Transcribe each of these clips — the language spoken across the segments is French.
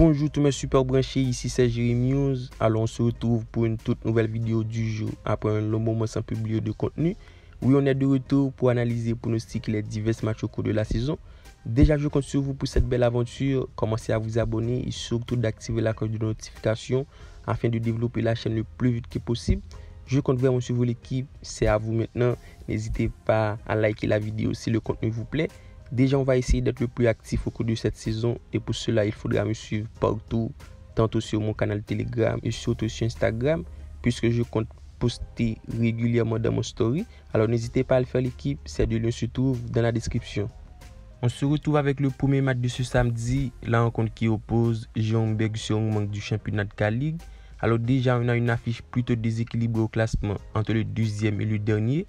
Bonjour tous mes super branchés, ici c'est Jérémy. Alors on se retrouve pour une toute nouvelle vidéo du jour après un long moment sans publier de contenu. Oui, on est de retour pour analyser et pronostiquer les divers matchs au cours de la saison. Déjà, je compte sur vous pour cette belle aventure. Commencez à vous abonner et surtout d'activer la cloche de notification afin de développer la chaîne le plus vite que possible. Je compte vraiment sur vous l'équipe, c'est à vous maintenant. N'hésitez pas à liker la vidéo si le contenu vous plaît. Déjà, on va essayer d'être le plus actif au cours de cette saison et pour cela, il faudra me suivre partout, tantôt sur mon canal Telegram et surtout sur Instagram, puisque je compte poster régulièrement dans mon story. Alors n'hésitez pas à le faire l'équipe, ces deux liens se trouvent dans la description. On se retrouve avec le premier match de ce samedi, la rencontre qui oppose Jeonbuk Seongmank du championnat de K-League. Alors déjà, on a une affiche plutôt déséquilibrée au classement entre le deuxième et le dernier.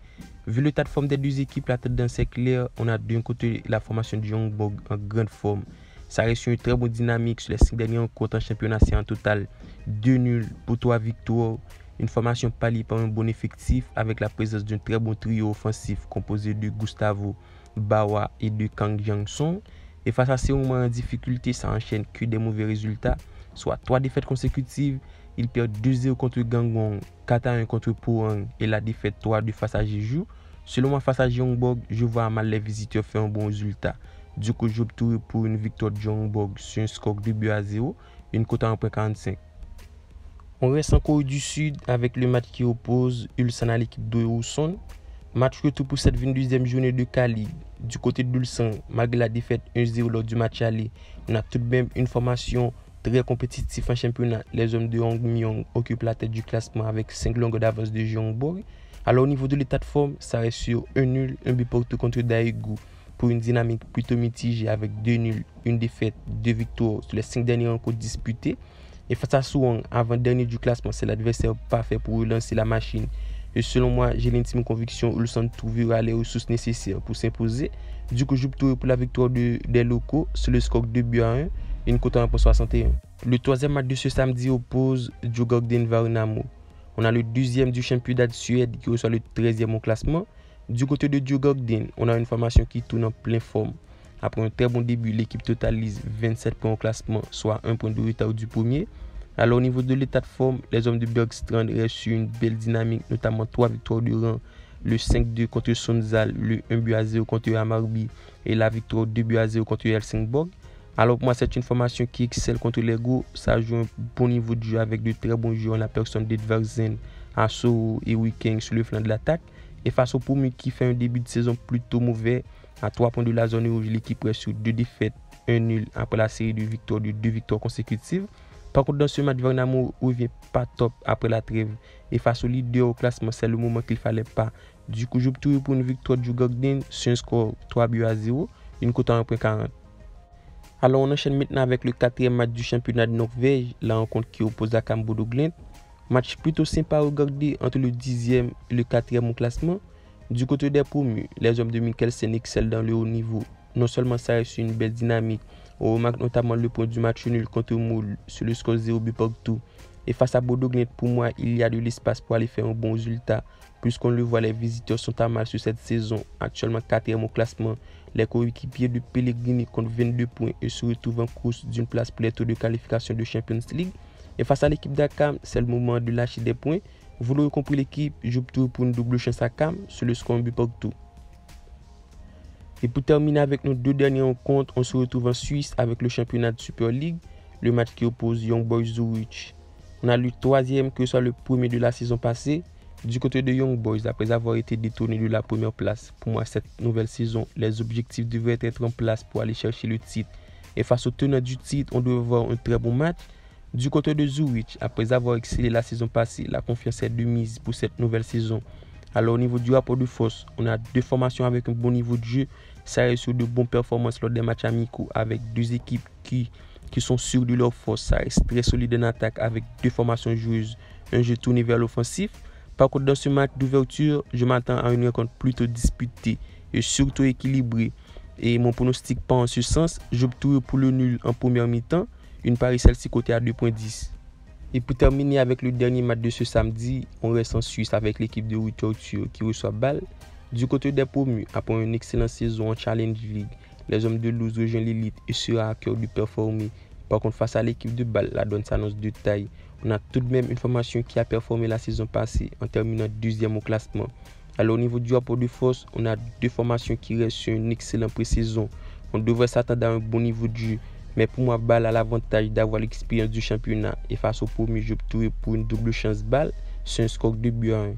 Vu le tas de forme des deux équipes, la tendance est claire. On a d'un côté la formation de Jeonbuk en grande forme. Ça reste une très bonne dynamique sur les 5 derniers rencontres en championnat. C'est en total 2 nuls pour 3 victoires. Une formation palliée par un bon effectif avec la présence d'un très bon trio offensif composé de Gustavo Bawa et de Kang Jang-sung. Et face à ces moments en difficulté, ça enchaîne que des mauvais résultats, soit 3 défaites consécutives. Il perd 2-0 contre Gangwon, 4-1 contre Pohang et la défaite 3-2 face à Jeju. Selon moi, face à Jeonbuk, je vois mal les visiteurs faire un bon résultat. Du coup, j'opterai pour une victoire de Jeonbuk sur un score de 2-0, une cote à 1.45. On reste en Corée du Sud avec le match qui oppose Ulsan à l'équipe de Ulsan. Match retour pour cette 22e journée de K-League. Du côté de Ulsan, malgré la défaite 1-0 lors du match aller, on a tout de même une formation très compétitif en championnat. Les hommes de Hong Myung occupent la tête du classement avec 5 longues d'avance de Jeonbuk. Alors au niveau de l'état de forme, ça reste sur un nul, un but partout contre Daegu pour une dynamique plutôt mitigée avec 2 nuls, une défaite, 2 victoires sur les 5 dernières rencontres disputées. Et face à Suwon, avant-dernier du classement, c'est l'adversaire parfait pour relancer la machine. Et selon moi, j'ai l'intime conviction Ulsan trouvera les ressources nécessaires pour s'imposer. Du coup, j'opterai pour la victoire des locaux sur le score de 2-1. Une cote à 1.61. Le troisième match de ce samedi oppose Djurgården Värnamo. On a le deuxième du championnat de Suède qui reçoit le 13e au classement. Du côté de Djurgården, on a une formation qui tourne en pleine forme. Après un très bon début, l'équipe totalise 27 points au classement, soit 1 point de retard du premier. Alors au niveau de l'état de forme, les hommes de Bergstrand restent sur une belle dynamique, notamment 3 victoires de rang. Le 5-2 contre Sundsvall, le 1-0 contre Hammarby et la victoire 2-0 contre Helsingborg. Alors pour moi, c'est une formation qui excelle contre les gros. Ça joue un bon niveau de jeu avec de très bons joueurs, la personne d'Edvardsen, Asso et Weekend sur le flanc de l'attaque. Et face au premier qui fait un début de saison plutôt mauvais, à 3 points de la zone rouge, l'équipe reste sur 2 défaites, 1 nul après la série de 2 victoires consécutives. Par contre, dans ce match, Värnamo revient pas top après la trêve. Et face au leader au classement, c'est le moment qu'il fallait pas. Du coup, j'opterai pour une victoire du Djurgården sur un score 3-0, une cote à 1.40. Alors on enchaîne maintenant avec le 4e match du championnat de Norvège, la rencontre qui oppose Akam Bodø Glimt. Match plutôt sympa à regarder entre le 10e et le 4e au classement. Du côté des promus, les hommes de Mikkelsen excellent dans le haut niveau. Non seulement ça reste une belle dynamique, on remarque notamment le point du match nul contre Moule sur le score 0 but partout. Et face à Bodø Glimt, pour moi, il y a de l'espace pour aller faire un bon résultat. Puisqu'on le voit, les visiteurs sont à mal sur cette saison, actuellement 4e au classement. Les coéquipiers de Pellegrini comptent 22 points et se retrouvent en course d'une place pour les tours de qualification de Champions League. Et face à l'équipe d'Akam, c'est le moment de lâcher des points. Vous l'aurez compris l'équipe, j'opte pour une double chance à Akam sur le score 1 but partout. Et pour terminer avec nos 2 dernières rencontres, on se retrouve en Suisse avec le championnat de Super League, le match qui oppose Young Boys Zurich. On a le 3e que soit le premier de la saison passée. Du côté de Young Boys, après avoir été détourné de la première place, pour moi cette nouvelle saison, les objectifs devraient être en place pour aller chercher le titre. Et face au tenant du titre, on doit avoir un très bon match. Du côté de Zurich, après avoir excellé la saison passée, la confiance est de mise pour cette nouvelle saison. Alors au niveau du rapport de force, on a 2 formations avec un bon niveau de jeu. Ça reste sur de bonnes performances lors des matchs amicaux avec 2 équipes qui sont sûres de leur force. Ça reste très solide en attaque avec 2 formations joueuses, un jeu tourné vers l'offensif. Par contre, dans ce match d'ouverture, je m'attends à une rencontre plutôt disputée et surtout équilibrée. Et mon pronostic pas en ce sens, j'opterai pour le nul en première mi-temps, une parie celle-ci cotée à 2.10. Et pour terminer avec le dernier match de ce samedi, on reste en Suisse avec l'équipe de Witorture qui reçoit Bâle. Du côté des promus, après une excellente saison en Challenge League, les hommes de Luz rejoignent l'élite et sera à cœur de performer. Par contre, face à l'équipe de Bâle, la donne s'annonce de taille. On a tout de même une formation qui a performé la saison passée en terminant deuxième au classement. Alors au niveau du rapport de force, on a deux formations qui restent sur une excellente pré-saison. On devrait s'attendre à un bon niveau de jeu. Mais pour moi, Bâle a l'avantage d'avoir l'expérience du championnat. Et face au premier, j'opterai pour une double chance Bâle sur un score de 2-1.